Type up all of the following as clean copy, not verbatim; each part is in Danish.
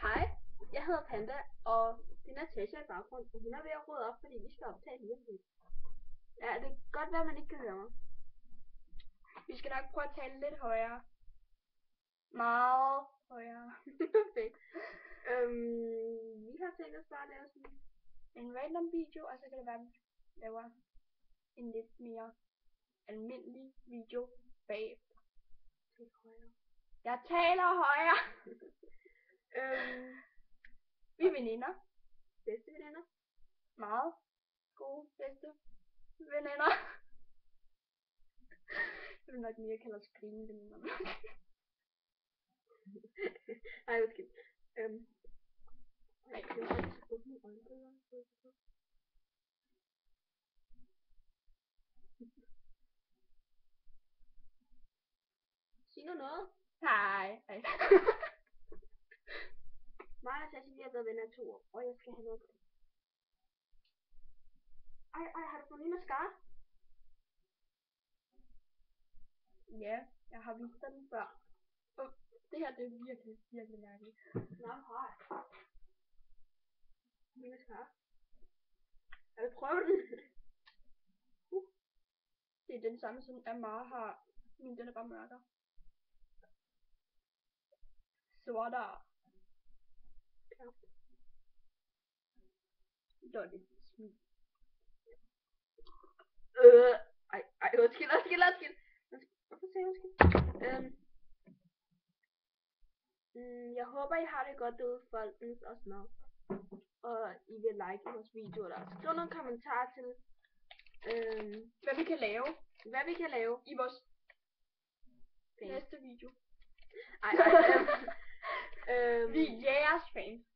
Hej, jeg hedder Panda, og det er Natasha i baggrunden, og hun er ved at rydde op, fordi vi skal optage lige om lidt. Ja, det kan godt være, at man ikke kan høre mig. Vi skal nok prøve at tale lidt højere. Meget højere. Perfekt. Vi har tænkt os bare at lave sådan En random video, og så kan det være, at vi laver en lidt mere almindelig video bagefter. lidt højere. Jeg taler højere. Vi er veninder. Bedste veninder. Meget gode, bedste veninder. Jeg vil nok mere kalde os grineveninder. Ej, undskyld. Ej, det var faktisk åbne mine øjenbryder. Sig nu noget. Hej. Mig og Natasha, vi har været venner i 2 år, og jeg skal have noget. Ej, har du fået ny mascara? Ja, jeg har vist den før. Det her, det er virkelig mærkeligt. Nå, hej. Ny mascara. Jeg vil prøve den. Det er den samme, som Amara har. Men den er bare mørkere. Sorter. Ja. Det var lidt smil. Ej, undskyld. Hvorfor sagde jeg undskyld? Jeg håber, I har det godt derude, folkens, og sådan noget. Og I vil like vores videoer der. Skriv nogle kommentarer til, Hvad vi kan lave hvad vi kan lave i vores næste. næste video. Ej, Vi er jeres fans.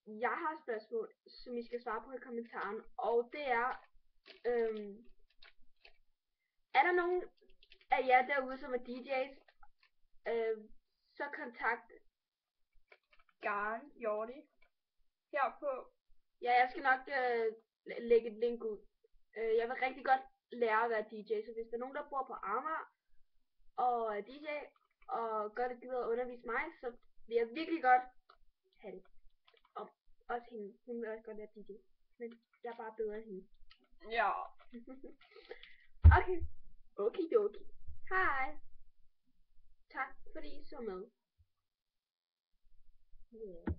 Jeg har et spørgsmål, som I skal svare på i kommentaren, og det er, er der nogen af jer derude, som er DJ's, så kontakt Garn Jordi. Her på. Ja, jeg skal nok lægge et link ud. Jeg vil rigtig godt lære at være DJ, så hvis der er nogen, der bor på Amager og er DJ og godt gider at undervise mig, så vil jeg virkelig godt have det. Og også hende. Hun vil også godt være DJ. Men jeg er bare bedre end hende. Ja. Okay. Okidoki. Hej. Tak fordi I så med. Yeah.